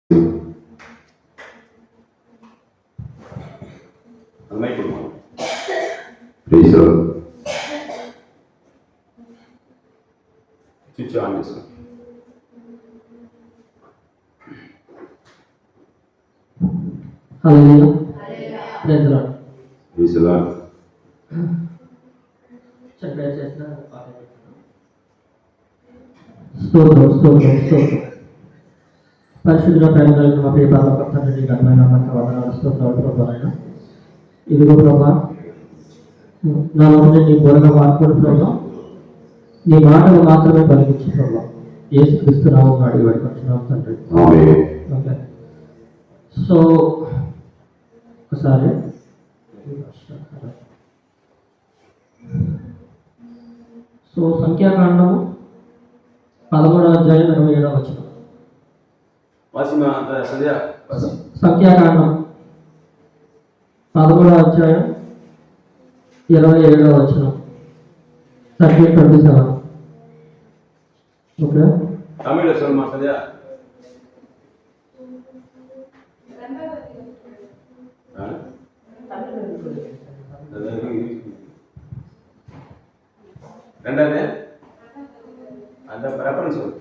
Switch on చేసుకో. పరిశుద్ధ ప్రేమ కలిగిన మా ప్రియ పరలోకపు తండ్రి, ఘనమైన వందనాలు స్తోత్రాలు ప్రభువైనా. ఇదిగో ప్రభా, నా నుండి నీ బోధగా వాడుకోడు ప్రభా, నీ మాటలు మాత్రమే పలికించు ప్రభా. యేసుక్రీస్తు నామమున అడిగి వేడుకొంచున్నాము తండ్రి. ఓకే. సో ఒకసారి సంఖ్యాకాండము 13వ అధ్యాయం 27వ వచనం. సంఖ్యాకాండం 13వ అధ్యాయం 27వ వచనం. 13:27. ఓకే. తమిళ சொல்லுமா சரியா? ரெண்டாவது அந்த ரெஃபரன்ஸ் சொல்லு.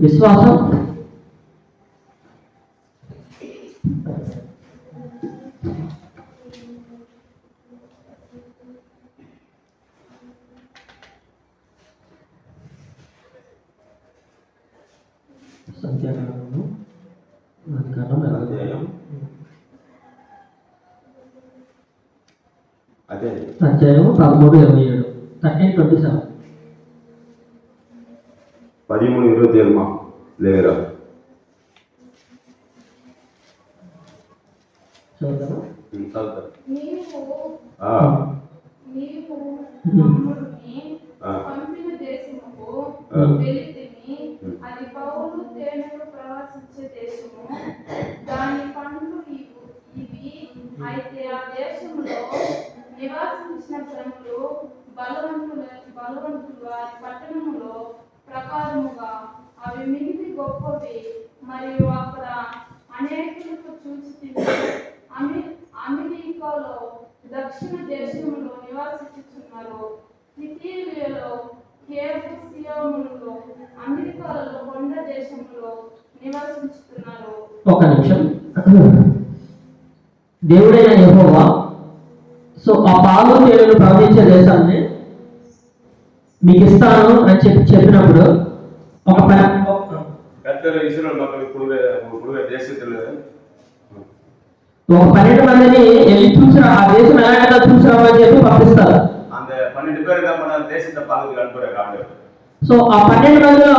విశ్వాసం, సంఖ్యాకాండము అధ్యాయము 13:27. 13:27. 13:27 లేరా? చదువుతారా? పంపిన దేశముకు వెళితిని, అది పౌలు తేనెలు ప్రవసించే దేశము, దాని పండ్లు ఇవి. అయితే ఆ దేశంలో నివాసించిన జనులు బలవంతులు వారి పట్టణములో ప్రకారముగా అవి మిగిలి గొప్పవి. మరియు అక్కడ అనేకులకు చూచి అమెరికాలో దక్షిణ దేశంలో నివాసించుచున్నారు. సిథిలియలో, కేపు సియోనులో, అమెరికాలో కొండ దేశంలో నివసించుతున్నారు. ఒక నిమిషం. దేవుడైన యెహోవా ఆ పాలు తేనెలు ప్రవహించే దేశాన్ని మీకు ఇస్తాను అని చెప్పినప్పుడు ఒక 12 మందిని వెళ్ళి చూసి ఆ దేశం ఎలాంటిదో చూసిరామని చెప్పి పంపిస్తారు. ఆ 12 మందిలో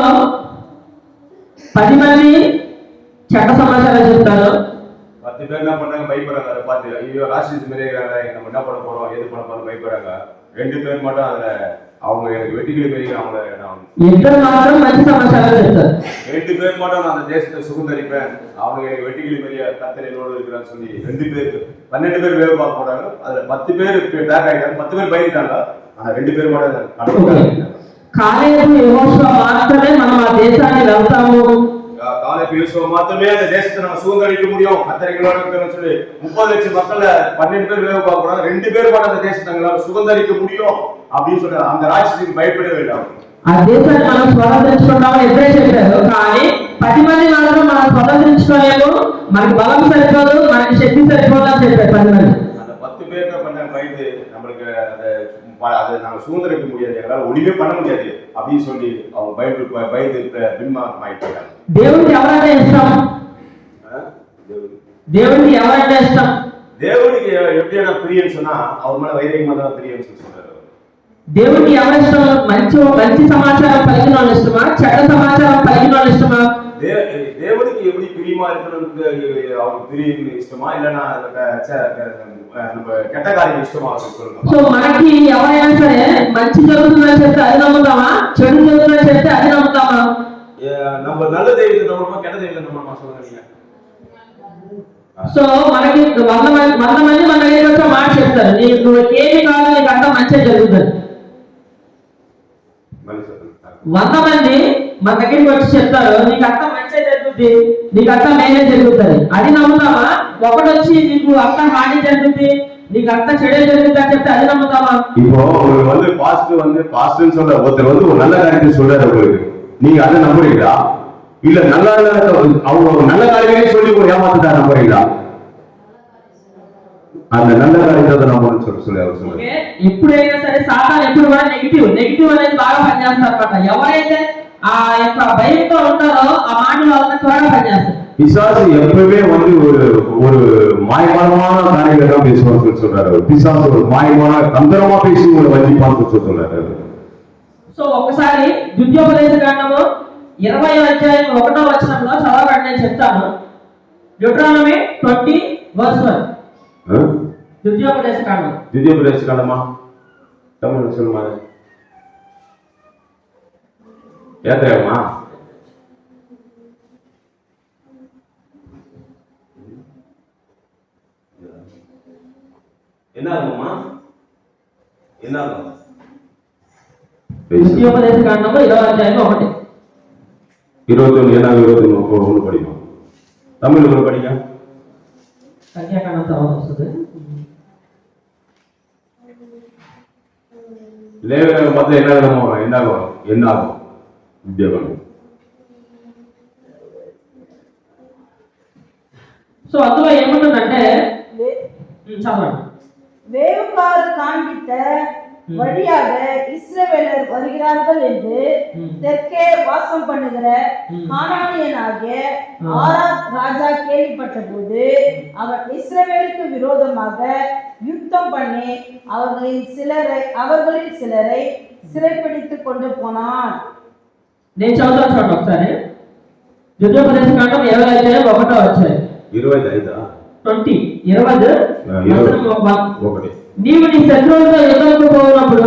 10 మంది చెడ్డ సమాచారం చెప్తారు. 10 பேர் என்ன பண்ணாங்க? பயப்படுறாங்க. பார்த்து ஐயோ ராசிஸ் மெரியாங்க, நம்ம என்ன பண்ண போறோம், எது பண்ண போறோம் பயப்படுறாங்க. 2 பேர் மட்டும் அதுல அவங்க எனக்கு வெட்டிக்கிளி மெரியாங்க. ఇద్దరు మాత్రం మంచి సమాచారం చెప్తారు. 2 பேர் மட்டும் நான் அந்த தேசத்தை சுதந்தரிப்பேன், அவங்க எனக்கு வெட்டிக்கிளி மெரியா கர்த்தரோடு இருக்கிறான்னு சொல்லி 2 பேர் 12 பேர் வேலை பார்க்க போறாங்க. அதுல 10 பேர் பேக் ஆயிட்டாங்க, 10 பேர் பயந்துட்டாங்க. ஆனா 2 பேர் மட்டும் కాలేబు యెహోషువ మాత్రమే మనం ఆ దేశాన్ని వెళ్తాము, காலேப் யோசுவா மாத்திரமே அந்த தேசத்தை நம்ம சுதந்தரிக்க முடியும், கர்த்தரோடு இருக்கிறான்னு சொல்லி 30 லட்சம் மக்கள்ல 12 பேர் வேலை பார்க்க போறாங்க. 2 பேர் மட்டும் அந்த தேசத்தை நம்மளால சுதந்தரிக்க முடியும் அப்படின்னு சொல்ற அந்த ராஜ்யத்துக்கு பயப்படவே வேண்டாம். ఆ దేశాన్ని మనం స్వతంత్రించుకుంటామని ఇద్దరే చెప్పారు. కానీ 10 మంది మాత్రం మనం స్వతంత్రించుకోలేము, మనకి బలం సరిపోదు, మనకి శక్తి సరిపోదు అని చెప్పారు 10 మంది. அந்த 10 பேர் என்ன பண்ணாங்க? பயந்து நம்மளுக்கு அதை நாங்க சுதந்திரிக்க முடியாது, எங்களால ஒளிவே பண்ண முடியாது அப்படின்னு சொல்லி அவங்க பயந்து பின்மாயிட்டாங்க. దేవుడికి ఎవరంటే ఇష్టం? దేవుడికి ఎవరంటే ఇష్టం? దేవుడికి எப்படியான பிரியன்னு சொன்னா அவர் மேல வைராகியமா தான் பிரியன்னு சொல்றாரு. దేవుడికి ఎవరి ఇష్టం? మంచి సమాచారం పలికిన వాళ్ళు ఇష్టమా, చెడ్డ సమాచారం పలికిన వాళ్ళు ఇష్టమా? దేవుడికి எப்படி பிரியமா இருக்கணும்னு அவருக்கு பிரியம் ఇష్టమా, இல்லனா நம்ம கெட்ட காரியம் இష్టமா சொல்லுங்க. సో మనకి ఎవరైనా సరే మంచి జరుగుతుందని చెప్తే అది నమ్ముతామా, చెడు జరుగుతుందని చెప్తే అది నమ్ముతామా? நம்ம நல்ல தெய்வத்தை நம்பணுமா, கெட்ட தெய்வத்தை நம்பணுமா சொல்லுங்க. సో మనకి 100 మంది మన దగ్గరికి వచ్చి మాట చెప్తారు, నువ్వు ఏమి కాదు, నీకు అంతా మంచిగా జరుగుతుంది. 100 మంది మన దగ్గరికి వచ్చి చెప్తారు, నీకు అంతా మంచిగా జరుగుతుంది, నీకు అంతా మేలే జరుగుతుంది. అది నమ్ముతామా? ఒకటి వచ్చి నీకు అంతా హాని జరుగుతుంది, నీకు అంతా చెడే జరుగుతుంది అని చెప్తే అది నమ్ముతామా? இப்போ ஒரு பாஸ்ட்னு சொல்ற ஒருத்தர் ஒரு நல்ல காரியத்தை சொல்றாரு உங்களுக்கு, நீங்க அதை நம்புறீங்களா? இல்ல நல்லா அவங்க நல்ல காரியமே சொல்லி ஒரு ஏமாத்துட்டா நம்புறீங்களா? அந்த நல்ல காரியத்தை நம்பணும்னு சொல்லி அவர் சொல்றாரு. ఎప్పుడైనా సరే సాతాను ఎప్పుడు కూడా నెగిటివ్ అనేది బాగా పనిచేస్తారు అన్నమాట. ఎవరైతే ఆ యొక్క భయంతో ఉంటారో ఆ మాటలు వాళ్ళని త్వరగా పనిచేస్తారు. பிசாசு எப்பவுமே ஒரு மாயமான காரியங்களை தான் பேசுவான்னு சொல்றாரு. பிசாசு ஒரு மாயமான தந்திரமா பேசி உங்களை வஞ்சிப்பான்னு சொல்றாரு. సో ఒకసారి ద్వితీయోపదేశ కాండము 20వ అధ్యాయం 1వ వచనంలో చదవకండి, నేను చెప్తాను. డ్యూటెరానమీ 20:1. ద్వితీయోపదేశ కాండమా தமிழ் சொல்லுமா? ஏத்திரமா என்ன ஆகுமா? என்ன ஆகும்? ద్వితీయోపదేశ కాండము 20వ అధ్యాయం 1. 21 என்ன 21 படிக்கும். தமிழ் ஒரு படிங்க. సంఖ్యాకాండం తర్వాత వస్తుంది. லேவியர்கள் மொத்தம் என்ன ஆகும் உத்தியோகம். సో అందులో ఏముంటుందంటే చదవండి. வேவுக்கார் காண்பித்த வழியாக இஸ்ரவேலர் வருகிறார்கள் என்று தெற்கே வாசம் பண்ணுகிற கானானியனாகிய ஆராத் ராஜா கேள்விப்பட்ட போது அவர் இஸ்ரவேலுக்கு விரோதமாக யுத்தம் பண்ணி அவர்களில் சிலரை சிறைப்பிடித்துக் கொண்டு போனான். నేను చదువుతాను చూడండి ఒకసారి. ద్వితీయోపదేశ కాండం 20వ అధ్యాయం 1వ అధ్యాయం 20. నీవు నీ శత్రువులతో యుద్ధంకు పోయినప్పుడు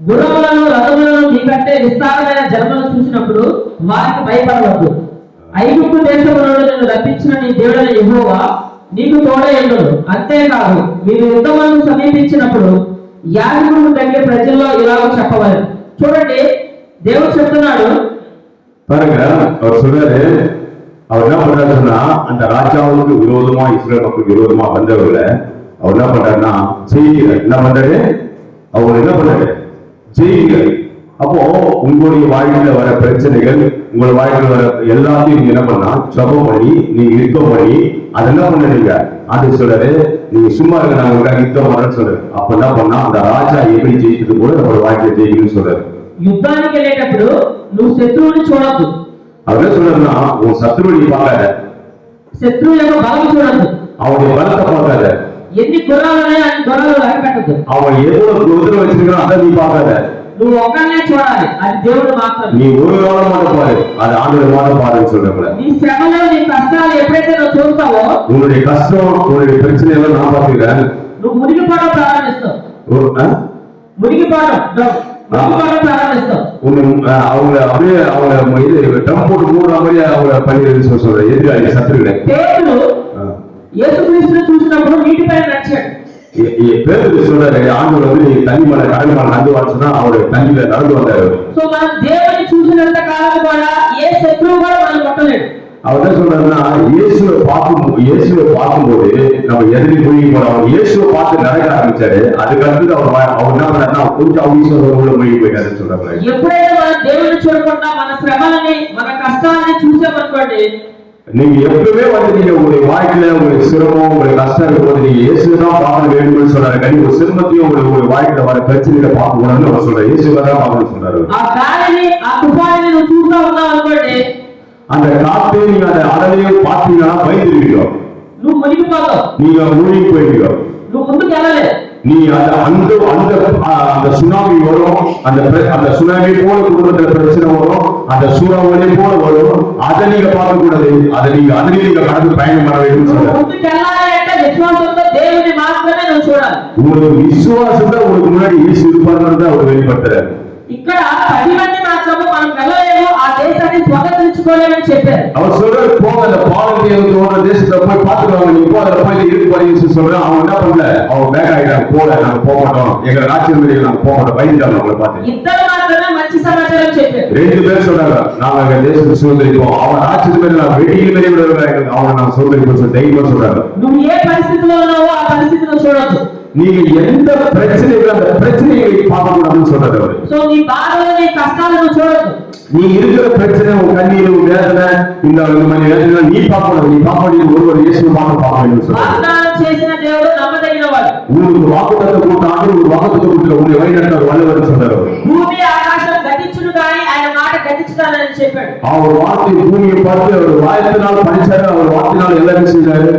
గుర్రములను రథములను నీకంటే విస్తారమైన జనములను చూసినప్పుడు వారికి భయపడవద్దు. ఐగుప్తు దేశము నుండి నిన్ను రప్పించిన నీ దేవుడైన యెహోవా నీకు తోడైయుండును. అంతేకాదు మీరు యుద్ధములను సమీపించినప్పుడు యాజకుడు దగ్గర ప్రజల్లో ఇలాగ చెప్పవలెను. చూడండి, దేవుడు చెప్తున్నాడు பாருங்க, அவர் சொல்றாரு, அவர் என்ன பண்றாருன்னா அந்த ராஜாவுக்கு விரோதமா இஸ்ரேல் மக்களுக்கு விரோதமா வந்தவர்களை அவர் என்ன பண்றாருன்னா ஜெயிக்கிறார். என்ன பண்றாரு? அவர் என்ன பண்றாரு? ஜெயிக்கிறார். அப்போ உங்களுடைய வாழ்க்கையில வர பிரச்சனைகள், உங்களோட வாழ்க்கையில வர எல்லாத்தையும் நீங்க என்ன பண்ணா ஜெபம் பண்ணி நீங்க யுத்தம் பண்ணி அதை என்ன பண்ணுறீங்க? அது சொல்றாரு, நீங்க சும்மா இருக்க நாங்க யுத்தம் பண்ணு சொல்றாரு. அப்ப என்ன பண்ணா அந்த ராஜா எப்படி ஜெயிச்சது போல நம்மளோட வாழ்க்கையை ஜெயிக்கணும்னு சொல்றாரு. యుద్ధానికి వెళ్ళేటప్పుడు నువ్వు శత్రువుని చూడొద్దు. அவர் என்ன சொல்றாருன்னா உன் சத்ருவை பார்க்காத, శత్రువు యొక్క బలం చూడొద్దు, அவனுடைய பலத்தை பார்க்காத, ఎన్ని గుర్రాలు ఉన్నాయో అన్ని గుర్రాలు లెక్కపెట్టద్దు, அவன் எவ்வளவு குதிரை வச்சிருக்கான் அதை நீ பார்க்காத. నువ్వు ఒక్కనే చూడాలి, అది దేవుడు మాత్రమే. நீ ஒரு காலம் மட்டும் பாரு, அது ஆண்டவர் மாத்திரம் பாருன்னு சொல்றேன். నీ శ్రమలు నీ కష్టాలు ఎప్పుడైతే నువ్వు చూస్తావో உன்னுடைய கஷ்டம் உன்னுடைய பிரச்சனை எல்லாம் நான் பார்த்துக்கிறேன். నువ్వు మునిగిపోవడం ప్రారంభిస్తావు. మునిగిపోవడం ప్రారంభిస్తావు. அவங்க அப்படியே அவங்க இது டம் போட்டு மூடுற மாதிரி அவங்க பண்ணிடுன்னு சொல்றேன். எதிராளி சத்துருகளை పేతురు యేసుక్రీస్తుని చూసినప్పుడు నీటిపైన నడిచాడు. பேதுரு சொல்றாரு, ஆண்டவர் வந்து நீ தண்ணி மேல கடல் மேல நடந்து வான்னு சொன்னா அவரு தண்ணியில நடந்து வந்தாரு. సో మనం దేవుని చూసినంత కాలం కూడా ఏ శత్రువు కూడా మనం కొట్టలేడు. அவர் என்ன சொல்றாருன்னா இயேசுவை பார்க்கும்போது நம்ம எதிரி மூழ்கி போறோம். இயேசுவை பார்த்து நடக்க ஆரம்பிச்சாரு. அதுக்கு அடுத்து அவர் என்ன பண்ணாருன்னா கொஞ்சம் அவசரம் உள்ள மூழ்கி போயிட்டாருன்னு சொல்றாங்க. ఎప్పుడైతే మనం దేవుని చూడకుండా మన శ్రమలని మన కష్టాలని చూసామనుకోండి, நீங்க எப்பவுமே வந்து நீங்க உங்களுடைய வாழ்க்கையில உங்களுக்கு சிரமம் உங்களுக்கு கஷ்டம் இருக்கும்போது நீங்க இயேசுதான் பார்க்க வேண்டும்னு சொல்றாரு. கண்டிப்பா ஒரு சிரமத்தையும் உங்களுடைய வாழ்க்கையில வர பிரச்சனைகளை பார்க்க கூடாதுன்னு அவர் சொல்றாரு. இயேசுவை தான் பார்க்கணும்னு சொல்றாரு. ఆ గాలిని ఆ తుఫానుని నువ్వు చూస్తా ఉన్నావు అనుకోండి, அந்த காற்று நீங்க அந்த அடலையும் பார்த்தீங்கன்னா பயந்துருவீங்க, నువ్వు మునిగిపోతావు, நீங்க மூழ்கி போயிடுவீங்க, నువ్వు ముందుకు వెళ్ళలేదు. நீ அந்த சுனாமி வரும், அந்த சுனாமி போல குடும்பத்துல பிரச்சனை வரும், அந்த சூறாவளி போல வரும். அதை நீங்க பார்க்க கூடாது, அதுலயும் நீங்க கடந்து பயணம் பண்ண வேண்டும் சொல்றாரு. ముందుకు వెళ్ళాలి అంటే విశ్వాసంతో దేవుని మాత్రమే నువ్వు చూడాలి. உங்களுக்கு விசுவாசத்தை உங்களுக்கு முன்னாடி இயேசு இருப்பாருன்னு அவர் வெளிப்படுத்துறாரு. ఇక్కడ 10 మంది మాత్రము మనం వెళ్ళలేము, ఆ దేశాన్ని స్వాగతించుకోలేమని చెప్పారు. அவர் சொல்றாரு போங்க அந்த பாலத்தீனத்து ஓடுற தேசத்துல போய் பாத்துக்குவாங்க, நீ போ அதுல போய் இருக்கு போறீங்கன்னு சொல்றேன். அவன் என்ன பண்ணல, அவன் பேக் ஆகிட்டான், போல நாங்க போக மாட்டோம், எங்க ராஜ்யம் நாங்க போக மாட்டோம், பயந்துட்டாங்க அவங்களை பார்த்து. ఇద్దరు మాత్రమే మంచి సమాచారం చెప్పారు. 2 பேர் சொன்னாங்க நாங்க எங்க தேசத்தை சுதந்திரிப்போம், அவன் ராஜ்யத்து மேல நான் வெடியில் மேலே விட அவனை நான் சுதந்திரிப்போம் சொல்லி தைரியமா சொல்றாங்க. నువ్వు ఏ పరిస్థితిలో ఉన్నావో ఆ పరిస్థితిలో చూడొద్దు. நீங்க எந்த பிரச்சனைகள் அந்த பிரச்சனைகளை பார்க்க கூடாதுன்னு சொல்றாரு அவரு. సో నీ బాధలు నీ కష్టాలను చూడొద్దు. நீ இருக்கிற பிரச்சனை உன் கண்ணீர் உன் வேதனை இந்த மாதிரி வேதனை நீ பார்க்கணும், நீ பார்க்க வேண்டியது ஒருவர் இயேசுவை பார்க்க வேண்டும் சொல்றாரு. వాగ్దానం చేసిన దేవుడు నమ్మదగినవాడు. உங்களுக்கு வாக்குத்தத்தம் கொடுத்த ஆண்டு ஒரு வாக்குத்தத்தம் கொடுத்த உங்களை வழிநடத்த வல்லவர் சொல்றாரு. భూమి ఆకాశం గతించును కానీ ఆయన మాట గతించుతానని చెప్పాడు. அவர் வார்த்தை பூமியை பார்த்து அவர் வாயத்தினால் படிச்சாரு, அவர் வார்த்தையினால் எல்லாமே செய்தாரு.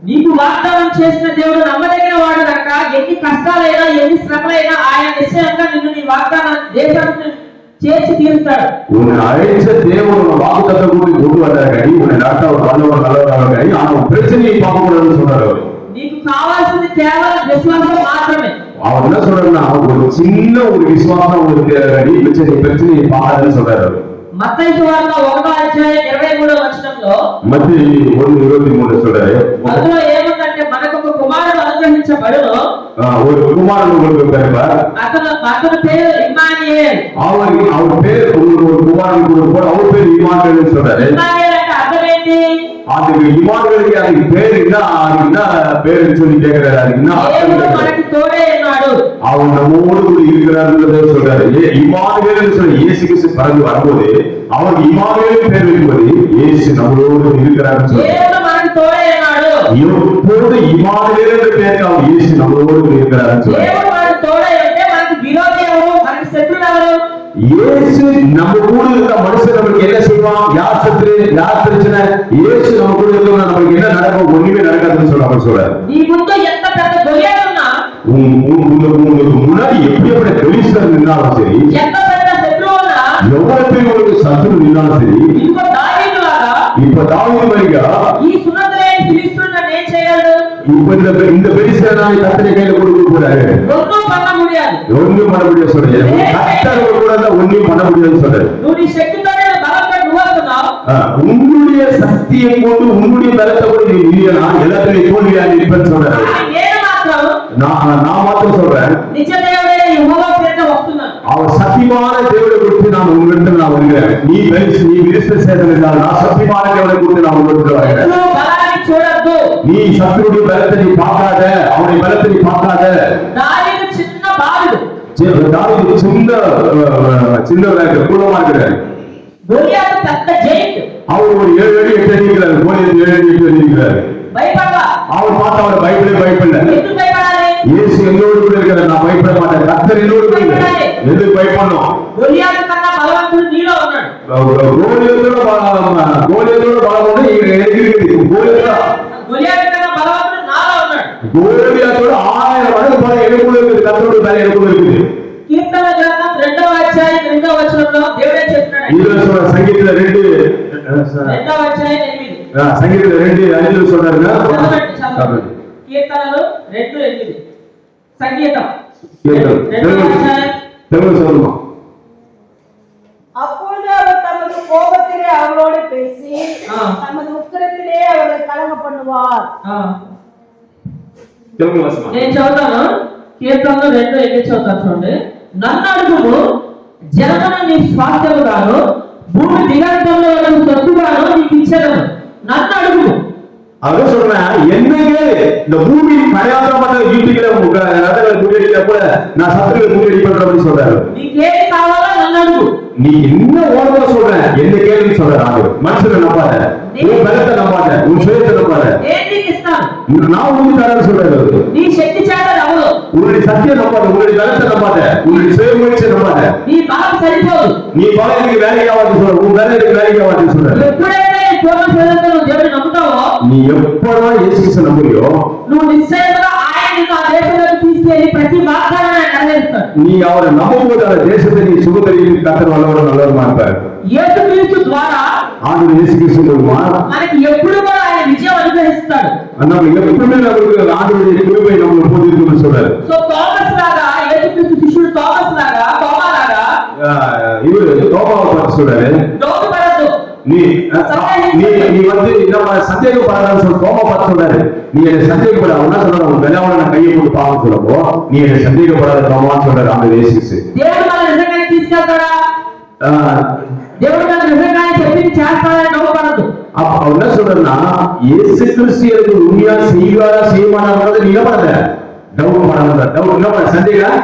నీకు వాగ్దానం చేసిన దేవుడు నమ్మదగిన వాడు కనుక ఎన్ని కష్టాలైనా ఎన్ని శ్రమలైనా ఆయన నిశ్చయంగా నిన్ను నీ వాగ్దానం దేశానికి చేర్చి తీరుస్తాడు. உன்னை அழைச்ச தேவன் ஒரு வாக்குத்தத்தம் கொடுத்து கொண்டு வந்தாரு, உன்னை நடத்த ஒரு வல்லவர் நல்லவராக, ஆனா உன் பிரச்சனையை பார்க்க கூடாதுன்னு சொல்றாரு அவர். నీకు కావాల్సింది కేవలం విశ్వాసం మాత్రమే. அவர் என்ன சொல்றாருன்னா ஒரு சின்ன ஒரு விசுவாசம் உங்களுக்கு பிரச்சனையை பார்க்காதுன்னு சொல்றாரு அவர். మత్తయి సువార్త 1:23 மத்திய 1:23 சொல்றாரு. అందులో ఏముందంటే మనకు ఒక కుమారుడు అనుగ్రహించబడును, ஒரு குமாரன் உங்களுக்கு பிறப்பார், అతని పేరు ఇమ్మానుయేల్. அவர் பேர் ஒரு குமாரன் கூட அவர் பேர் இம்மானுவேல் சொல்றாரு. ఇమ్మానుయేల్ అంటే అర్థం ఏంటి? அதுக்கு இம்மானுவேலுக்கு அதுக்கு பேர் என்ன பேருன்னு சொல்லி கேட்கிறாரு. அதுக்கு என்ன దేవుడు அர்த்தம்? మనకి తోడే ఉన్నాడు, அவன் நம்மோடு கூட இருக்கிறார்ன்றதை சொல்றாரு. இம்மானுவேல் சொல்லி இயேசு கிறிஸ்து பிறகு வரும்போது அவருக்கு இம்மானுவேல் பேர் வைக்கும்போது இயேசு நம்மளோடு இருக்கிறார்னு சொல்றாரு. దేవుడు మనకి తోడే ఉన్నాడు. எப்போது இம்மானுவேல் என்ற பேருக்கு அவர் இயேசு நம்மளோடு இருக்கிறார்னு சொல்றாரு. దేవుడు మనకి తోడే ఉంటే మనకి విరోధి ఎవరు, మనకి శత్రువు ఎవరు? இயேசு நம்ம கூட இருக்கிற மனுஷன் நமக்கு என்ன செய்வான், யார் சத்துரு யார் பிரச்சனை, இயேசு நம்ம கூட இருக்கிற நமக்கு என்ன நடக்கும், ஒண்ணுமே நடக்காதுன்னு சொல்றாரு. నీ ముందు ఎంత పెద్ద గొలియాతు ఉన్నా, உங்களுக்கு முன்னாடி எப்படிப்பட்ட பெலிஸ்தர் நின்னாலும் சரி, ఎంత పెద్ద శత్రువు ఉన్నా, எவ்வளவு பேர் உங்களுக்கு சத்துரு நின்னாலும் சரி, ఇదిగో దావీదు లాగా இப்ப தாவீது மாதிரிగా ఈ సున్నతులేని ఫిలిష్తీయులను ఏం చేయగలడు? இப்ப இந்த பெலிஸ்தரை கர்த்தரை கையில கொடுக்க போறாரு, ఒన్ను பண்ண முடியாது. ஒண்ணும் பண்ண முடியாது சொல்றாரு. கர்த்தர் கூட ஒண்ணும் பண்ண முடியாதுன்னு சொல்றாரு. నువ్వు నీ శక్తితోనే బలంగా నువ్వు వస్తున్నావు. உன்னுடைய சக்தியை கொண்டு உன்னுடைய பலத்தை கொண்டு நீ இல்லையா எல்லாத்தையும் தோல்வியா இருப்பேன்னு சொல்றாரு. నేను మాత్రం நான் மாத்திரம் சொல்றேன், నిజ దేవుడే యెహోవా పేరిట వస్తున్నాను. அவர் சத்தியமான தேவனை குறித்து நான் உங்களிடத்தில் நான் வருகிறேன். நீ விரிஸ்த சேதம் என்றால் நான் சத்தியமான தேவனை குறித்து நான் உங்களிடத்தில் வருகிறேன். నువ్వు బలాన్ని చూడొద్దు. நீ சத்துருடைய பலத்தை நீ பார்க்காத, அவனுடைய பலத்தை நீ பார்க்காத. దావీదు చిన్న బాలుడు, தாவீது சின்ன கூலமா இருக்கிறார். గొలియాతు పెద్ద జైంట్. அவர் ஒரு 7 அடி 8 அடி இருக்கிறார், கோலியத் 7 அடி 8 அடி இருக்கிறார். భయపడవా? அவர் பார்த்து அவர் பயப்படல. ఎందుకు భయపడాలి? இயேசு என்னோடு கூட இருக்கிறார், நான் பயப்பட மாட்டேன். கர்த்தர் என்னோடு கூட இருக்கிறார், எதுக்கு பயப்படணும்? గొలియాతు కన్నా బలవంతుడు నీలో ఉన్నాడు. கோலியத்தோட பலம் வந்து எனக்கு இருக்குது. గొలియాతు కన్నా బలవంతుడు నాలో ఉన్నాడు. கோலியத்தோட 1000 மடங்கு பலம் எனக்குள்ள இருக்குது, கர்த்தரோட பலம் எனக்குள்ள இருக்குது. కీర్తన గ్రంథం 2వ అధ్యాయం 8వ వచనంలో దేవుడే చెప్తున్నాడు. இதுல சொல்ற சங்கீதத்துல 2 2వ అధ్యాయం 8. சங்கீதத்துல 2:5 சொல்றாருங்க. కీర్తనలు 2:8. సంగీతం తెలుగు சொல்லுமா. அப்பொழுது அவர் தமது கோபத்திலே அவரோடு பேசி தமது உக்கிரத்திலே அவரை கலங்க பண்ணுவார். తెలుగు వాసన నేను చదువుతాను. కీర్తనలు 2:8 చదువుతాను చూడండి. నన్ను అడుగుము, జనమును నీ స్వాస్థ్యము గాను, భూమి దిగంతంలో సొత్తుగాను నీకు ఇచ్చేదను. నన్ను అడుగుము. அதான் சொல்றேன், என்னைக்கு இந்த பூமி கரையாதமான வீட்டுகளை முன்னெடுக்க கூட நான் சத்துருவை முன்னெடி பண்றேன்னு சொல்றாரு. నీకేది కావాలో నన్ను అడుగు. நீ என்ன ஓடுற சொல்றேன், என்ன கேள்வி சொல்றாரு. மனுஷனை நம்பாத, உன் பலத்தை நம்பாத, உன் சுயத்தை நம்பாத. ఏం నీకు ఇస్తాను? நான் உங்களுக்கு தரேன்னு சொல்றாரு. నీ శక్తి చేత నవ్వు. உன்னுடைய சத்தியம் நம்பாத, உன்னுடைய பலத்தை நம்பாத, உன்னுடைய சுய முயற்சியை நம்பாத. నీ బలం సరిపోదు. நீ பலத்துக்கு வேலைக்கு ஆவாது சொல்ற, உன் வேலைக்கு வேலைக்கு ஆவாது சொல்றாரு. ఎప్పుడైతే నీ పూర్ణ శరీరంతో దేవుని నమ్ముతావో, நீ எப்படா இயேசுவை நம்புறியோ నువ్వు నిశ్చయంగా ఆయన నిన్ను ఆ దేశంలోకి తీసుకెళ్లి ప్రతి వాగ్దానాన్ని నెరవేరుస్తాడు. நீ அவரை நம்பும்போது அந்த தேசத்தை நீ சுகந்தரித்து கர்த்தர் வல்லவரும் நல்லவருமா இருப்பார். యేసుక్రీస్తు ద్వారా ஆண்டவர் இயேசு கிறிஸ்து மூலமா మనకి ఎప్పుడు కూడా ఆయన విజయం అనుగ్రహిస్తాడు. நம்ம எப்பவுமே நமக்கு ஆண்டவருடைய கிருபை நம்ம போதிருக்குன்னு சொல்றாரு. సో థామస్ లాగా, యేసుక్రీస్తు శిష్యుడు థామస్ లాగా, తోమా లాగా இவரு தோமாவை பார்த்து சொல்றாரு, డౌట్పడద్దు. நீ நீ வந்து நம்ம சந்தேகப்படாதான்னு சொல்லி தோமா பார்த்து சொல்றாரு, நீ என்னை சந்தேகப்பட. அவன் என்ன சொல்றாரு, உன் விளையாட நான் கையை போட்டு பாவம் சொல்லப்போ நீ என்னை சந்தேகப்படாத தோமான்னு சொல்றாரு. அந்த இயேசு దేవుడు మన నిజంగానే తీసుకెళ్తాడా? దేవుడు మన నిజంగానే చెప్పింది చేస్తాడని డౌట్పడద్దు. அப்ப அவர் என்ன சொல்றா, இயேசு கிறிஸ்து எனக்கு உண்மையா செய்வாரா செய்வானாங்கிறத நீ என்ன பண்ணாத, டவுட் பண்ணாத, டவுட் என்ன பண்ண, சந்தேகம்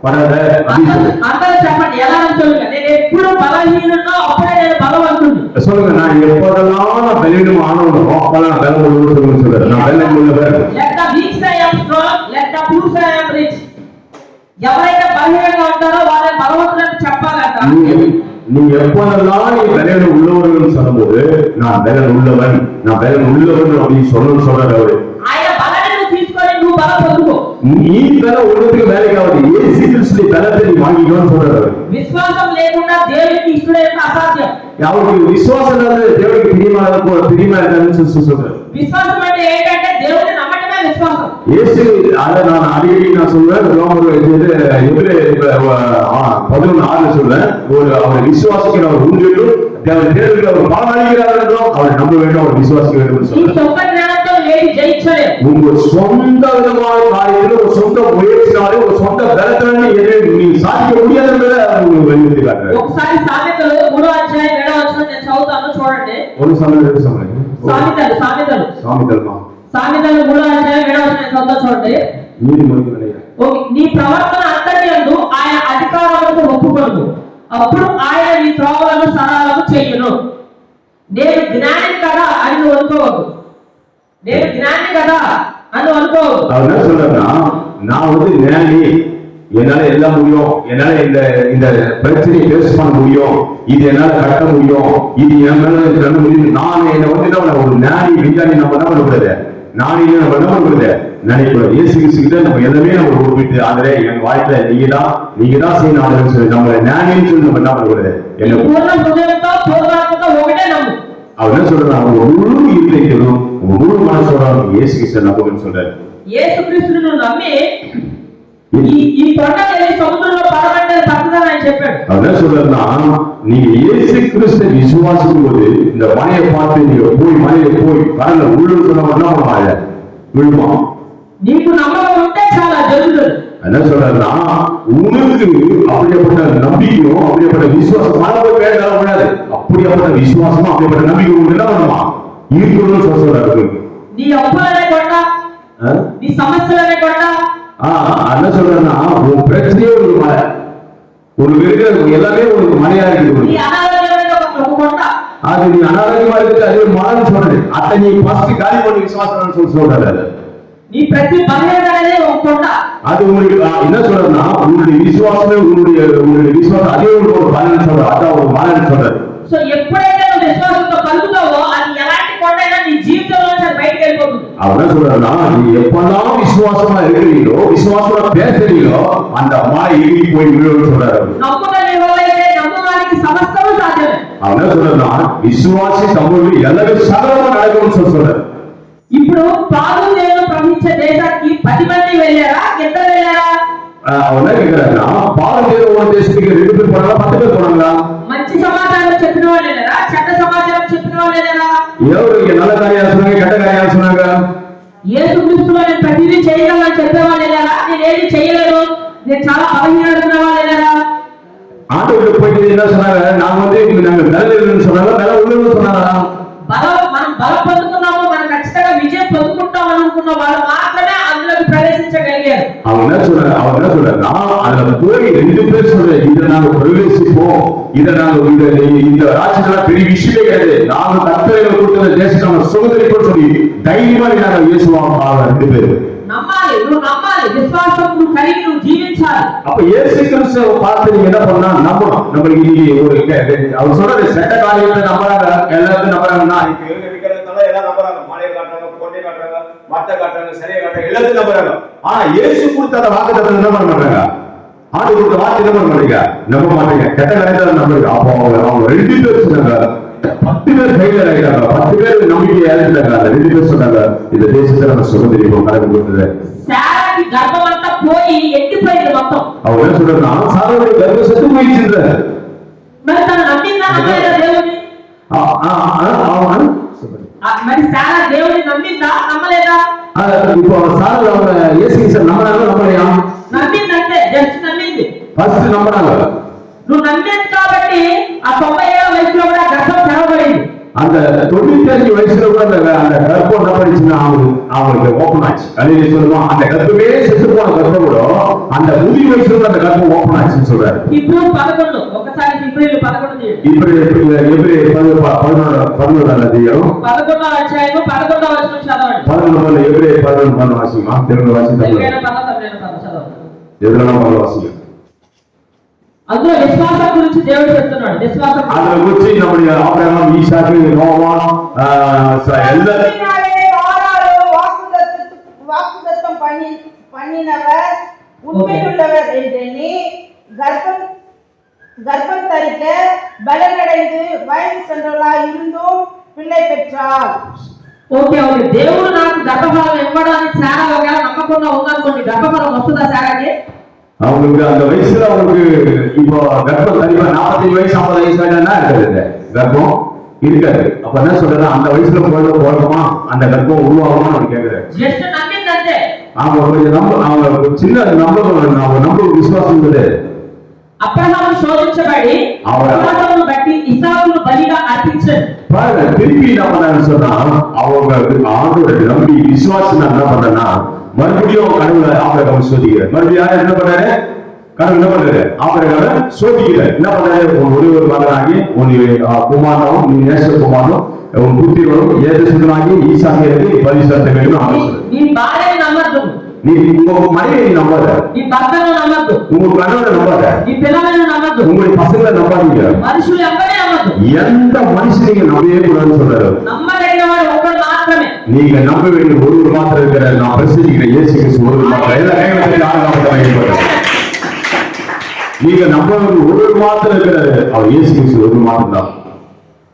படாத. అందరూ చెప్పండి, ఎలా అని சொல்லுங்க. నేను ఎప్పుడు బలహీనున్నో అప్పుడే నేను బలవంతుడిని. சொல்லுங்க, நான் எப்போதெல்லாம் நான் பலவீனம் ஆனவனோ அப்பெல்லாம் நான் பலம் உள்ளவன்னு சொல்றாரு. நான் பலம் உள்ளவர். Let the weak say I am strong, let the poor say I am rich. ఎవరైతే బలహీనంగా ఉంటారో వాళ్ళని బలవంతులని చెప్పాలంట. நீ எப்போதெல்லாம் நீ பலவீனம் உள்ளவர்கள் சொல்லும்போது நான் பலம் உள்ளவன், நான் பலம் உள்ளவன் அப்படின்னு சொல்றாரு அவரு. ఆయన బలాన్ని నువ్వు తీసుకొని నువ్వు బలం పొందుకో. நீ பலம் உள்ளதுக்கு வேலைக்கு ஆகுது, இயேசு கிறிஸ்து பலத்தை நீ வாங்கிக்கணும்னு சொல்றாரு. విశ్వాసం లేకుండా దేవునికి ఇష్టమైన అసాధ్యం. அவருக்கு விசுவாசம் இல்லாத தேவனுக்கு பிரியமா இருக்காதுன்னு சொல்றாரு. విశ్వాసం అంటే ఏంటంటే దేవుని నమ్మటమే విశ్వాసం. இயேசு அதை நான் அடிக்கடி நான் சொல்றேன். ரோமர் 11:6 சொல்றேன், அவரை விசுவாசிக்கிற அவர் உண்டு, தேவனுக்கு அவர் பாலாளிக்கிறார் என்றும் அவரை நம்ப வேண்டும், அவர் விசுவாசிக்க வேண்டும் ఈ సొంత జ్ఞానంతో ఏది జయించలేవు. உங்க சொந்த விதமான காரியத்தில் ஒரு சொந்த முயற்சினாலே ஒரு சொந்த பலத்தினாலே நீ சாதிக்க முடியாதுன்றத உங்களுக்கு வெளிப்படுத்தி காட்டுறேன். ఒకసారి సామెతలు 3వ అధ్యాయం 7వ వచనం నేను చదువుతాను చూడండి. ஒரு சமயம் ரெண்டு சமயம் సామెతలు சாமிதல்மா సామెతలు 3వ అధ్యాయం 7వ వచనం నేను చదువుతాను చూడండి. நீதிமொழிகள் நினைக்கிறேன். నీ ప్రవర్తన అంతటియందు ఆయన అధికారములకు ఒప్పుకొను, అప్పుడు ఆయన నీ త్రోవలను సరళము చేయును. నేను జ్ఞాని కదా అని నువ్వు అనుకోవద్దు. నేను జ్ఞాని కదా అని అనుకోవద్దు. அவர் என்ன சொல்றேன்னா, நான் வந்து ஞானி, என்னால எல்லாம் முடியும், என்னால இந்த பிரச்சனையை பேஸ் பண்ண முடியும், இது என்னால கட்ட முடியும், இது என் மேல கட்ட முடியும், நான் என்ன வந்து என்ன ஒரு ஞானி விஞ்ஞானி நம்ம என்ன பண்ணக்கூடாது, நானே நம்ம என்ன பண்ணக்கூடாது நினைக்கூடாது. இயேசு கிறிஸ்து நம்ம எல்லாமே நம்ம ஒப்பிட்டு ஆதரே என் வாழ்க்கையில நீங்க தான் செய்யணும் ஆதரவு சொல்லி நம்ம ஞானின்னு சொல்லி நம்ம என்ன பண்ணக்கூடாது. నీ పూర్ణ హృదయంతో పూర్ణాత్మతో ఒకటే నమ్ము. அவர் என்ன சொல்றாரு, உங்க முழு இருதயத்திலும் உங்க முழு மனசோட இயேசு கிறிஸ்து நம்புன்னு சொல்றாரு. యేసుక్రీస్తును నువ్వు నమ్మి ఈ కొండని సముద్రంలో పడబెట్టని పక్కన ఆయన చెప్పాడు. அவர் என்ன சொல்றாருன்னா, நீங்க இயேசு கிறிஸ்து விசுவாசிக்கும் போது இந்த மலையை பார்த்து நீங்க மலையை போய் கடல்ல உள்ளு சொன்ன என்ன பண்ணுவாங்க, விழுமா. నీకు నమ్మకం ఉంటే చాలా జరుగుతుంది. என்ன சொல்றாருன்னா, உனக்கு அப்படிப்பட்ட நம்பிக்கையும் அப்படிப்பட்ட விசுவாசம் மழை போய் வேண்டாம் கூடாது, அப்படிப்பட்ட விசுவாசமும் அப்படிப்பட்ட நம்பிக்கை உங்களுக்கு என்ன பண்ணுமா இருக்கணும்னு சொல்றாரு. నీ అప్పులనే కొండ, నీ సమస్యలనే కొండ, என்ன சொல்றேன்னா, உன் பிரச்சனையே ஒரு மலை, உனக்கு இருக்கிற எல்லாமே உனக்கு மலையா இருக்குது. నీ అనారోగ్యమైన ఒక కొండ, அது நீ அனாரோக்கியமா இருக்குது, அது ஒரு மலைன்னு சொல்றது. அத்தை நீ ஃபர்ஸ்ட் காலி பண்ணி விசுவாசம் சொல்றாரு. నీ ప్రతి బలహీనత అనేది ఒక కొండ. அது உங்களுக்கு என்ன சொல்றதுன்னா, உங்களுடைய விசுவாசமே உங்களுடைய விசுவாசம் அதே ஒரு பலன் சொல்ற, அதான் ஒரு பலன் சொல்றாரு. సో ఎప్పుడైతే నువ్వు విశ్వాసంతో కలుగుతావో అది ఎలాంటి కొండైనా నీ జీవితంలో నుంచి బయటకు వెళ్ళిపోతుంది. அவர் என்ன சொல்றாருன்னா, நீ எப்பெல்லாம் விசுவாசமா இருக்கிறீங்களோ, விசுவாசமா பேசுறீங்களோ, அந்த மலை இறுகி போய் விழுன்னு சொல்றாரு. నమ్ముకునే వాళ్ళైతే నమ్మడానికి సమస్తము సాధ్యమే. அவர் என்ன சொல்றாருன்னா, விசுவாசி சமூகத்தில் எல்லாமே சகலமா நடக்கும்னு சொல்றாரு. ఇప్పుడు పాదుదేవుడు ప్రవహించే దేశానికి 10 మంది వెళ్ళారా, ఇద్దరు వెళ్ళారా? அவர் என்ன கேக்குறாருன்னா, பாரதேவ தேசத்துக்கு 2 பேர் போனாங்களா 10 பேர் போனாங்களா? మంచి సమాచారం చెప్పిన వాళ్ళు వెళ్ళారా, చెడ్డ సమాచారం చెప్పిన వాళ్ళు వెళ్ళారా? ఎవరికి நல்ல காரியம் சொன்னாங்க, கெட்ட காரியம் சொன்னாங்க? యేసుక్రీస్తులో నేను ప్రతిదీ చేయగలను చెప్పే వాళ్ళు వెళ్ళారా, నేను ఏది చేయలేను, నేను చాలా బలహీనుడైన వాళ్ళు వెళ్ళారా? ஆண்டவருக்கு போயிட்டு என்ன சொன்னாங்க, நாங்க பலன்னு சொன்னாங்க, பல உள்ளன்னு சொன்னாங்களா? మనం బలం పొందుకున్నాము, మనం ఖచ్చితంగా విజయం పొందుకుంటాం అనుకున్న వాళ్ళు మాత్రమే అందులోకి ప్రవేశించగలిగారు. அவர் என்ன சொல்றாருன்னா, அதுல போய் 2 பேர் சொல்றாரு, இதை நாங்க பிரவேசிப்போம், இதை நாங்க இந்த ராஜ்யத்துல பெரிய விஷயமே கிடையாது, நாங்க கர்த்தர்கள் கொடுத்த தேசத்தை நம்ம சுதந்திரிப்போம் சொல்லி தைரியமா நாங்க இயேசுவாக 2 பேர் నమ్మాలి. నువ్వు నమ్మాలి, విశ్వాసం నువ్వు కలిగి నువ్వు జీవించాలి. அப்ப இயேசு கிறிஸ்துவை பார்த்து நீங்க என்ன பண்ணா நம்பணும். நம்மளுக்கு இன்னைக்கு ஒரு அவர் சொல்றது செட்ட காரியத்தை நம்புறாங்க, எல்லாத்தையும் நம்புறாங்கன்னா எல்லாம் நம்புறாங்க, மாலையை காட்டுறாங்க, கோட்டை காட்டுறாங்க, மத்த காட்டுறாங்க, சரியை காட்டுறாங்க, எல்லாத்தையும் நம்புறாங்க. ஆனா இயேசு கொடுத்த அந்த வாக்குத்தத்தத்தை என்ன பண்ண மாட்டாங்க, ஆண்டு கொடுத்த வார்த்தை என்ன பண்ண மாட்டீங்க, நம்ப மாட்டீங்க, கெட்ட காரியத்தை நம்புறீங்க. அப்போ அவங்க 2 பேர் சொன்னாங்க, 10 பேர் ஃபெயிலியர் ஆகிட்டாங்க, 10 பேர் நம்பிக்கை இழந்துட்டாங்க. அந்த 2 பேர் சொன்னாங்க, இந்த தேசத்தை நம்ம சுதந்திரிப்போம் கணக்கு கொடுத்தது. శారాకి గర్భమంతా పోయి ఎండిపోయింది మొత్తం. அவர் என்ன சொல்றாருன்னா சாராளுடைய கர்ப்பம் செத்து போயிடுச்சுன்றாரு. మరి తను నమ్మిందా నమ్మలేదా దేవుని? మరి సారా దేవుని నమ్మిందా నమ్మలేదా? இப்போ சாராள் அவங்க இயேசு கிறிஸ்து நம்பினாங்க நம்பலையா? నమ్మిందంటే జస్ట్ నమ్మింది. ఫస్ట్ నమ్మనాங்க. నువ్వు నమ్మేది కాబట్టి ఆ 97 వయసులో కూడా గర్భం తెరవబడింది. அந்த 95 வயசுல கூட அந்த கர்ப்பம் என்ன பண்ணிச்சுன்னா அவங்களுக்கு ஓப்பன் ஆச்சு. அல்லேலூயா சொல்லுவோம். அந்த கர்ப்பமே செத்து போன கர்ப்பம் கூட அந்த முதிய வயசுல கூட அந்த கர்ப்பம் ஓப்பன் ஆச்சுன்னு சொல்றாரு. ஹிப்ரூ 11 ఒకసారి హెబ్రీయులు 11 11 అధ్యాయం 11వ అధ్యాయం 11వ వచనం చదవండి. 11 ఎబ్రీ 11 వాసిమా తెలుగులో వాసిద్దాం. ఎదురుగా వాసిద్దాం. అందులో విశ్వాసం గురించి దేవుడు చెప్తున్నాడు. విశ్వాసం அதுல குறிச்சு நம்முடைய ஆபிரகாம், ஈசாக்கு, நோவா வாக்குத்தத்தம் பண்ணினவர் உண்மையுள்ளவர் என்றெண்ணி கர்ப்பம் தரிக்க பலனடைந்து வயது சென்றவளாய் இருந்தும் பிள்ளை பெற்றார். ఓకే ఓకే దేవుడు నాకు గర్భఫలం ఇవ్వడానికి చాలా ఒకవేళ నమ్మకంగా ఉందనుకోండి, గర్భఫలం వస్తుందా సారాకి? அவங்களுக்கு அந்த வயசுல அவங்களுக்கு இப்போ கர்ப்பம் கண்டிப்பா 45 வயசு 50 வயசு ஆயிட்டா இருக்குது கர்ப்பம் இருக்காது. அப்ப என்ன சொல்றது, அந்த வயசுல போடுமா அந்த கர்ப்பம் உருவாகுமா நான் கேக்குறேன். ஜஸ்ட் நம்பினதே அவங்க கொஞ்சம் அவங்க சின்ன நம்ப விசுவாசம் இருக்குது. అబ్రహాము శోధించబడి విశ్వాసమును బట్టి ఇస్సాకును బలిగా అర్పించాడు. பாருங்க திருப்பி என்ன பண்ணான்னு சொன்னா அவங்க ஆண்டோட நம்பி விசுவாசம் என்ன பண்ணனா மறுபடியும் கடவுளை ஆபிரகாம் சோதிக்கிறார். மறுபடியும் யாரும் என்ன பண்ணாரு, கடவுள் என்ன பண்றாரு, ஆபிரகாம் சோதிக்கிறார். என்ன பண்ணாரு, ஒரு மகனாகி உன் குமாரனும் நீ நேச குமாரனும் உன் புத்திரனும் ஏதேசனாகி ஈசாக்கியருக்கு பலி செலுத்த வேண்டும் அவசியம். నీ భార్యని నమ్మద్దు, நீ உங்க மனைவியை நம்பாத, నీ భర్తను నమ్మద్దు, உங்க கணவனை நம்பாத, నీ పిల్లలను నమ్మద్దు, உங்களுடைய பசங்களை நம்பாதீங்க, మనుషులు ఎవరిని నమ్మద్దు. எந்த மனுஷனையும் நம்பவே கூடாதுன்னு சொல்றாரு. నమ్మదగిన వాడు ఒక్కడు మాత్రమే. நீங்க நம்ப வேண்டிய ஒருவர் மாத்திரம் இருக்கிறார். நான் பிரசிக்கிறேன் இயேசு கிறிஸ்து ஒருவர் மாத்திரம். எல்லா கைவிட்டு ஆரம்பத்தில் நீங்க நம்ப வேண்டிய ஒருவர் மாத்திரம் இருக்கிறாரு, அவர் இயேசு கிறிஸ்து ஒருவர் மாத்திரம் தான்.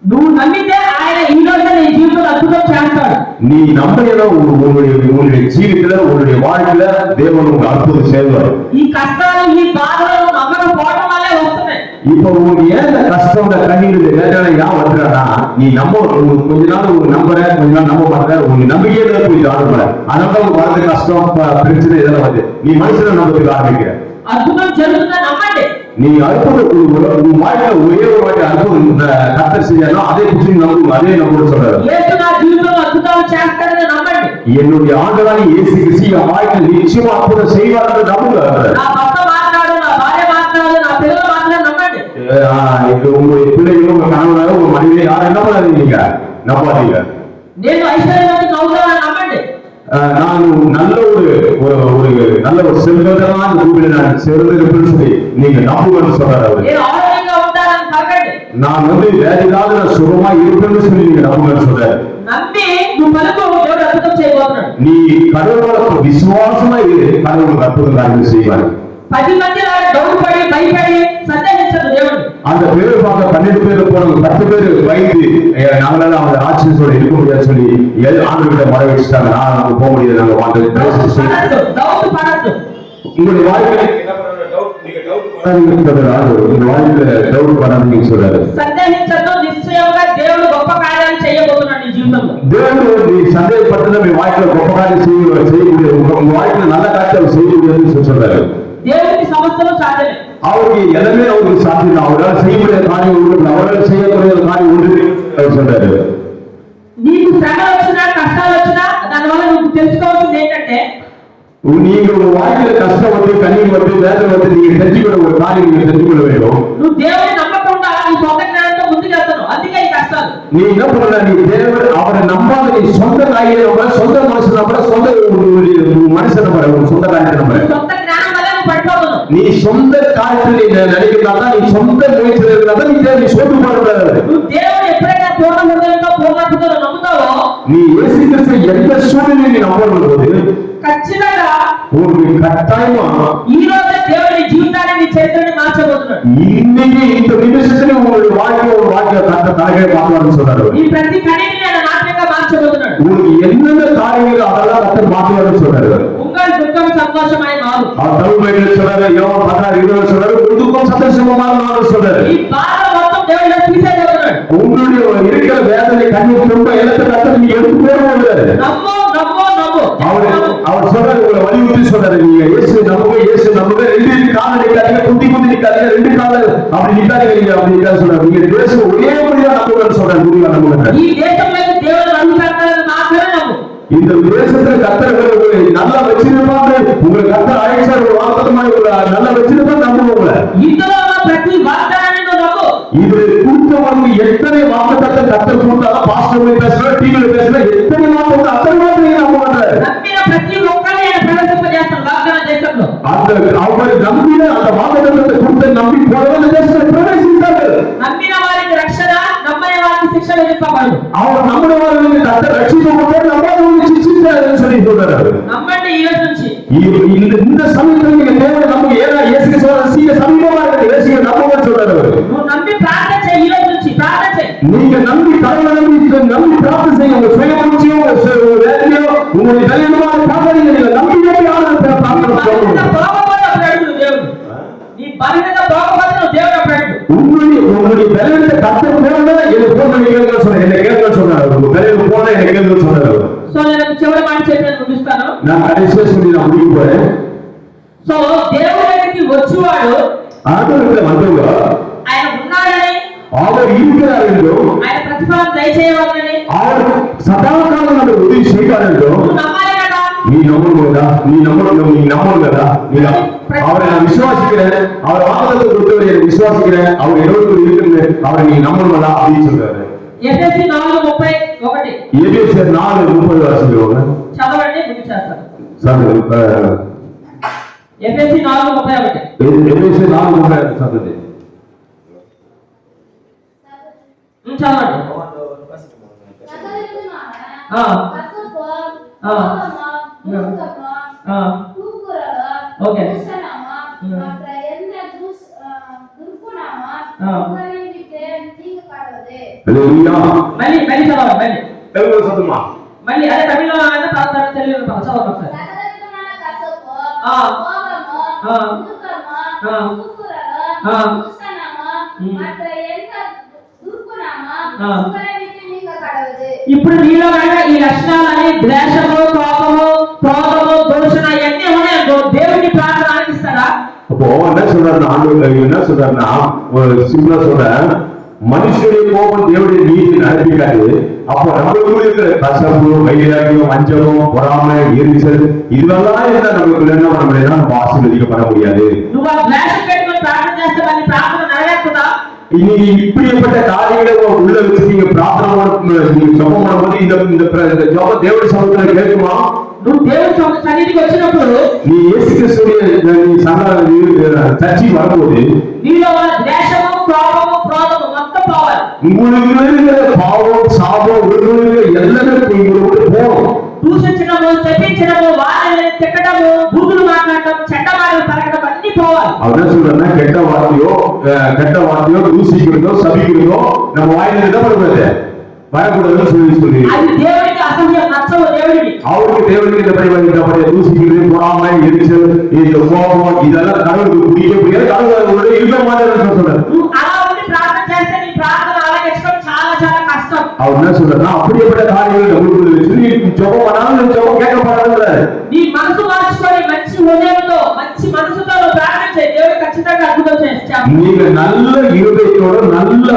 నువ్వు నమ్మితే ఆయన ఈ రోజు నీ జీవితంలో అద్భుతం చేస్తాడు. நீ நம்பினா உங்களுடைய ஜீவித்துல உங்களுடைய வாழ்க்கையில தேவன் உங்களுக்கு அற்புதம் செய்வார். ఈ కష్టాలు ఈ బాధలు నమ్మకపోవడం వల్లే వస్తున్నాయి. இப்போ உங்களுக்கு ஏன் இந்த கஷ்டம் கண்ணீர் வேதனை ஏன் வந்துடுறா, நீ நம்ப கொஞ்ச நாள் ஒரு நம்புற, கொஞ்ச நாள் நம்ப மாட்டேற, உங்க நம்பிக்கையில போய் ஆரம்பிற, அதனால உங்களுக்கு வரது கஷ்டம் பிரச்சனை இதெல்லாம் வந்து நீ மனுஷனை நம்பத்துக்கு ஆரம்பிக்கிற. అద్భుతం జరుగుతుందని నమ్మండి. நீ அற்புதம் உன் வாழ்க்கையில ஒரே ஒரு வாட்டி அற்புதம் கர்த்தர் செய்யணும், அதே குறிச்சு நம்புங்க, அதே நம்ப சொல்றாரு. యేసు నా జీవితంలో అద్భుతాలు చేస్తాడని నమ్మండి. என்னுடைய ஆண்டவராகிய இயேசு கிறிஸ்து என் வாழ்க்கையில் நிச்சயமா அற்புதம் செய்வார் என்று நம்புங்க. నా భర్త మాట్లాడు, నా భార్య మాట్లాడు, నా పిల్లలు మాట్లాడు నమ్మండి. உங்களுடைய பிள்ளைகளும் உங்க கணவனாக உங்க மனைவியை யாரும் என்ன பண்ணாதீங்க, நம்பாதீங்க. నేను ఐశ్వర్యవంతుని అవుతానని నమ్మండి. நான் நல்ல ஒரு செல்வதமான ரூபில் நான் சிறந்திருப்பேன்னு சொல்லி நீங்க நம்புங்கன்னு சொல்றாரு அவரு. నేను ఆరోగ్యంగా ఉంటానని పలకండి. நான் வேதியில்லாத நான் சுகமா இருப்பேன்னு சொல்லி நீங்க நம்புங்கன்னு சொல்றாரு. నమ్మి నువ్వు పలుకు, దేవుడు అద్భుతం చేయబోతున్నాడు. நீ கடவுளுக்கு விசுவாசமா இரு, கடவுளுக்கு அற்புதம் காரியம் செய்வார். 10 మంది డౌట్పడి భయపడి సందేహించదు దేవుడు. அந்த பேரு பார்க்க 12 பேர் போனவங்க 10 பேர் வைத்து நாங்களால அவங்க ஆட்சியோட இருக்க முடியாது சொல்லி ஆண்டுகிட்ட மர வச்சுட்டாங்க. நாங்க போக முடியாது, நாங்க வாழ்க்கை డౌట్ పడద్దు. உங்களுடைய வாழ்க்கையில உங்க வாழ்க்கையில டவுட் பண்ணாதீங்கன்னு சொல்றாரு. సందేహించదు, నిశ్చయంగా దేవుడు గొప్ప కార్యాలు చేయబోతున్నాడు నీ జీవితంలో. దేవుడు நீ சந்தேகப்பட்டதை మీ வாழ்க்கையில గొప్ప కార్యం செய்யக்கூடிய உங்க வாழ்க்கையில நல்ல காரியத்தை செய்யக்கூடியதுன்னு சொல்றாரு. దేవుడికి సమస్తము సాధ్యమే. அவருக்கு எல்லாமே அவருக்கு சாத்தியம். அவரால் செய்யக்கூடிய காரியம் உண்டு, அவரால் செய்யக்கூடிய காரியம் உண்டு சொல்றாரு. నీకు శ్రమ వచ్చినా కష్టాలు వచ్చినా దానివల్ల నువ్వు తెలుసుకోవాల్సింది ఏంటంటే, நீங்க உங்க வாழ்க்கையில கஷ்டம் வந்து கண்ணீர் வந்து வேதனை வந்து நீங்க தெரிஞ்சுக்கொள்ள ஒரு காரியம் நீங்க தெரிஞ்சுக்கொள்ள வேண்டும். నువ్వు దేవుని నమ్మకుండా నీ సొంత జ్ఞానంతో ముందుకెళ్తున్నావు, అందుకే ఈ కష్టాలు. நீ என்ன பண்ண, நீ தேவன் அவரை நம்பாத, நீ சொந்த காரியம் நம்புற, சொந்த மனுஷன் நம்புற, சொந்த மனுஷன் நம்புற, உன் சொந்த காரியத்தை நம்புற. నీ సొంత జ్ఞానం వల్ల నువ్వు పడిపోతున్నావు. நீ சொந்த காரியத்தில் நீ நினைக்கிறதா, நீ சொந்த முயற்சியில் இருக்கிறதா, நீ சோர்ந்து போடக்கூடாது. నువ్వు దేవుని ఎప్పుడైనా పూర్ణ హృదయంతో పూర్ణాత్మతో నమ్ముతావో, நீ இயேசு கிறிஸ்து எந்த சூழ்நிலையில் நீ நம்பும் போது ఖచ్చితంగా உங்களுக்கு கட்டாயமா ఈ రోజే దేవుని జీవితాన్ని నీ చరిత్రని మార్చబోతున్నాడు. இன்னைக்கு இந்த நிமிஷத்துல உங்களுடைய வாழ்க்கையை கட்ட தலைகளை மாற்றணும்னு சொல்றாரு. నీ ప్రతి కణిని ఆయన నాట్యంగా మార్చబోతున్నాడు. உங்களுக்கு என்னென்ன காரியங்கள் அதெல்லாம் கட்ட மாற்றணும்னு சொல்றாரு. உங்களுக்கு துக்கம் சந்தோஷமாய் மாறும். அவர் தமிழ் பைபிள்ல சொல்றாரு, யோவான் 16:20 சொல்றாரு, உன் துக்கம் சந்தோஷமா மாறும் சொல்றாரு. ఈ బాధ మొత్తం దేవుడు తీసేయగలుగుతాడు. உங்களுடைய இருக்கிற வேதனை கண்ணீர் துன்ப எல்லாத்தையும் கர்த்தர் நீங்க எடுத்து போடுவாரு. నమ్ము నమ్ము నమ్ము. அவர் சொல்றாரு, உங்களை வலியுறுத்தி சொல்றாரு, நீங்க இயேசு நம்புங்க, ரெண்டு கால நிக்காதீங்க, குத்தி நிக்காதீங்க, ரெண்டு கால அப்படி நிக்காதீங்க அப்படின்னு சொல்றாரு. நீங்க தேசம் ஒரே முறையா நம்புங்கன்னு சொல்றாரு. முடிவா நம்புங்க. ఈ దేశంలో దేవుడు నమ్ముతాడని మాత్రమే నమ్ము. இந்த தேசத்துல கர்த்தர் உங்களை நல்லா வச்சிருப்பாரு. உங்களுக்கு கர்த்தர் ஆயிஷா ஒரு வாக்குத்தத்தமாய் நல்லா வச்சிருப்பாரு. நம்புங்க உங்களை. ఇందులో ఉన్న ప్రతి వాగ్దానాన్ని నువ్వు నమ్ము. இது கொடுத்தவங்க எத்தனை வாக்குத்தத்தம் கர்த்தர் கொடுத்தாலும் பாஸ்டர் பேசுற, டிவில பேசுற, எத்தனை வாக்குத்தத்தம் அத்தனை வாக்குத்தத்தம் நம்புறாரு. నమ్మిన ప్రతి ఒక్కరిని ఆయన ప్రవేశింపజేస్తాడు వాగ్దాన దేశంలో. அவர் நம்பின அந்த வாக்குத்தத்தத்தை கொடுத்த நம்பி போனவங்க தேசத்தை பிரவேசித்தார்கள். నమ్మిన వారికి రక్షణ, నమ్మని వారికి శిక్ష విధింపబడదు. அவர் நம்முடைய கர்த்தர் ரட்சிக்கப்பட்டு நம்பாதவங்க சிச்சிட்டாருன்னு சொல்லி சொல்றாரு. నమ్మండి ఈ రోజు నుంచి. இந்த சமயத்துல நீங்க தேவனை நம்புங்க. ஏன்னா இயேசு சொல்றாரு, சீக்கிர சமீபமா இருக்கு, இயேசுவை நம்புங்கன்னு சொல்றாரு. నువ్వు నమ్మి ప్రార్థన చేయి. ఈ రోజు నుంచి ప్రార్థన చేయి. நீங்க நம்பி கடவுளை நம்பி பிரார்த்தனை செய்யுங்க. உங்க சுய முயற்சியோ உங்க வேலையோ உங்களுடைய கல்யாணமான பிரார்த்தனை நீங்க நம்பி నీ బలహీనత బాగుపడను దేవుడు అప్పుడు உங்களுடைய பலவீனத்தை கர்த்தர் போனா என்ன போன கேளுங்க சொல்றாரு. என்ன கேளுங்க சொல்றாரு. உங்க பலவீனம் போனா என்ன கேளுங்க சொல்றாரு. సో నేను చివరి మాట చెప్పి ముగిస్తాను. நான் கடைசியா சொல்லி நான் முடிக்க போறேன். సో దేవుడి దగ్గరికి వచ్చేవాడు ஆண்டவர்கிட்ட வந்தவங்க ఆయన ఉన్నాడని, அவர் இருக்கிறார் என்றும் ఆయన ప్రతిఫలం దయచేయవాలని, அவர் சதாகாலம் நம்ம உதவி செய்வார் என்றும் నువ్వు నమ్మాలి కదా. நீ நம்பணுங்கடா, நீ நம்பணுங்கடா. அவரை நான் விசுவாசிக்கிறேன், அவர் வாக்குத்தத்தம் கொடுத்தவரை விசுவாசிக்கிறேன், அவர் என்னோடு இருக்குன்னு அவரை நீ நம்பணுங்கடா அப்படின்னு சொல்றாரு. ఎఫెసీ 4:31 எபேசியர் 4:30 வாசிக்கிறோங்க. చదవండి ముగించేస్తాను. சார் ఎఫెసీ 4:31 எபேசியர் 4:30 சத்தத்தை చదవండి. ఆ. ఓకే. మళ్ళీ చదవండి. తెలుగు చదువుమా. మళ్ళీ అదే తమిళలో అయినా తెలుగులో చదవండి ఒకసారి. ఇప్పుడు నీలో కనుక ఈ లక్షణాలని ద్వేషము, కోపము, క్రోధము, దూషణ ఇవన్నీ ఉన్నాయనుకో దేవుడిని ప్రార్థన ఆలకిస్తాడా? அப்போ என்ன சொல்றாருன்னா, ஆண்டவர் என்ன சொல்றாருன்னா, சிம்பிளா சொல்றேன், மனுஷனுடைய கோபம் தேவனுடைய நீதி நடப்பிக்காது. அப்போ நம்மளுக்குள்ள இருக்கிற கசப்பு, வைராக்கியம், வஞ்சகம், பொறாமை, எரிச்சல் இதெல்லாம் இருந்தா நமக்கு நம்ம ஆசீர்வதிக்கப்பட முடியாது. నువ్వు ఆ ద్వేషం పెట్టుకొని ప్రార్థన చేస్తే మరి ప్రార్థన నెరవేరుతుందా? இன்னைக்கு இப்படிப்பட்ட காரியங்களை உள்ள வச்சு நீங்க பிரார்த்தனை நீங்க ஜெபம் பண்ணும்போது இந்த ஜெபம் தேவனுடைய சமூகத்துல கேட்குமா? నువ్వు దేవుడి సన్నిధికి వచ్చినప్పుడు, நீ இயேசு கிறிஸ்துவின் சர்ச்சைக்கு வரும்போது నీలో ఉన్న ద్వేషము, కోపము, క్రోధము మొత్తం పోవాలి. உங்களுக்கு பாவம், சாபம், எல்லாமே உங்களுக்கு போகும். దూషించడము, శపించడము, వాళ్ళని తిట్టడము, బూతులు మాట్లాడటం, చెడ్డ మాటలు పలకడం అన్ని పోవాలి. அவன் சொல்றேன்னா கெட்ட வார்த்தையோ தூசிக்கிறதோ சபிக்கிறதோ நம்ம வாயில என்ன பண்ணக்கூடாது, வரக்கூடாதுன்னு சொல்லி అది దేవుడికి అసహ్యం, నచ్చవు దేవుడికి. அவருக்கு தேவனுக்கு இந்த படி தூசிக்கிறது, பொறாமை, எரிச்சல், இந்த கோபம் இதெல்லாம் கடவுளுக்கு பிடிக்காது. கடவுளோட இருக்க மாட்டேன்னு சொல்றாரு. నువ్వు అలా ఉండి ప్రార్థన చేస్తే నీ ప్రార్థన ఆలకించడం చాలా చాలా కష్టం. அவர் என்ன சொல்றா, அப்படிப்பட்ட காரியங்கள் நம்மளுக்கு சொல்லி ஜெபம் பண்ணாலும் ஜெபம் கேட்கப்படாதுன்றாரு. నీ మనసు మార్చుకొని మంచి హృదయంతో, మంచి మనసుతో ప్రార్థన చేయి, దేవుడు ఖచ్చితంగా అద్భుతం చేస్తాడు. நீங்க நல்ல இருதயத்தோட, நல்ல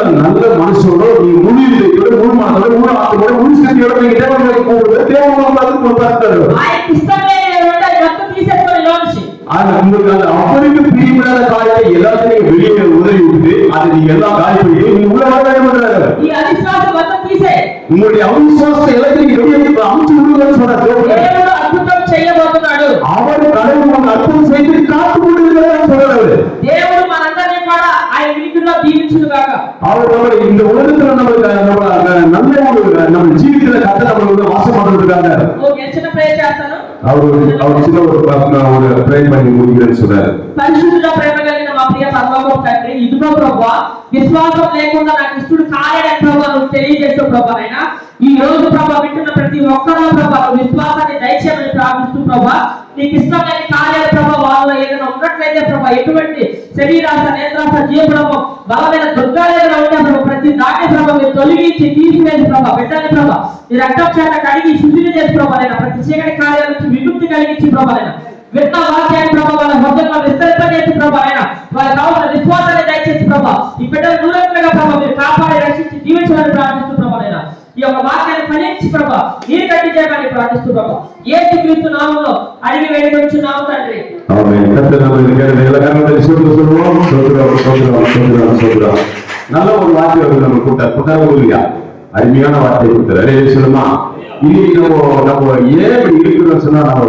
மனசோட, நீங்க முழு இருதயத்தோட, முழு மனதோட, முழு ஆத்மோட, முழு சக்தியோட நீங்க தேவனுக்கு கூப்பிடுறது தேவன் உங்களுக்கு கொடுத்தாரு. ఆయనకి ఇష్టం లేని ఉంటే మొత్తం తీసేసుకొని లోంచి. ஆனா உங்களுக்கு அந்த அவருக்கு பிரியமில்லாத காரியத்தை எல்லாத்தையும் நீங்க வெளியே உதவி விட்டு அதை நீங்க எல்லாம் காயப்பட்டு நீங்க உள்ள வர வேண்டும். ఈ అవిశ్వాసం మొత్తం తీసే. உங்களுடைய அவிசுவாசத்தை எல்லாத்தையும் வெளியே அமுச்சு விடுங்கன்னு சொல்றாரு. దేవుడు అద్భుతం చేయబోతున్నాడు. அவர் கடவுள் நமக்கு அற்புதம் செய்து காத்து கொண்டிருக்கிறார் சொல்றாரு. దేవుడు మనందరినీ కూడా ఆయన వినికిడిలో దీవించును గాక. அவர் நம்ம இந்த உலகத்துல நம்ம జీవితంలో కథ நம்ம వాసం పడుతుంటారు. ఓకే, చిన్న ప్రేయర్ చేస్తాను. அவர் சின்ன ஒரு ప్రేయర్ பண்ணி முடிக்கிறேன்னு சொல்றாரு. పరిశుద్ధుడా ప్రేమ కలిగిన మా ప్రియ పరలోకపు తండ్రి, ఇదిగో ప్రభువా, విశ్వాసం లేకుండా నాకు ఇష్టడు కాలేడని ప్రభువా నువ్వు తెలియజేస్తూ ప్రభువా, ఈ రోజు ప్రభువా వింటున్న ప్రతి ఒక్కరూ ప్రభువా విశ్వాసాన్ని దయచేయమని ప్రార్థిస్తూ ప్రభా నీకు ఇష్టమైన కార్యాలు ప్రభా వాళ్ళలో ఏదైనా ఉన్నట్లయితే ప్రభా ఎటువంటి శరీరాశ నేత్రాశ జీవప్రభం బలమైన దుర్గాలు ఏదైనా ఉంటే ప్రభా ప్రతి దాటి ప్రభా మీరు తొలగించి తీసివేసి ప్రభా బిడ్డని ప్రభా ఈ రక్తం చేత కడిగి శుద్ధిని చేసి ప్రభా ప్రతి చీకటి కార్యాల నుంచి విముక్తి కలిగించి ప్రభా విన్న వాక్యాన్ని ప్రభా వాళ్ళ హృదయంలో విస్తరింపజేసి ప్రభా వాళ్ళకి కావాల్సిన విశ్వాసాన్ని దయచేసి ప్రభా ఈ బిడ్డలు దూరంగా ప్రభా మీరు కాపాడి రక్షించి జీవించాలని ప్రార్థిస్తూ ప్రభా ఈ యొక్క వాక్యాన్ని ఫలించి ప్రభా మీరు కట్టి చేయమని ప్రార్థిస్తూ ప్రభా యేసు క్రీస్తు నామములో అడిగి వేడుకొంచున్నాము తండ్రి. நல்ல ஒரு வார்த்தை வந்து நம்ம புத்தகம் இல்லையா, அருமையான வார்த்தை கொடுத்தாரு. அதே சொல்லுமா, இது நம்ம ஏன் இப்படி இருக்குன்னு சொன்னா நம்ம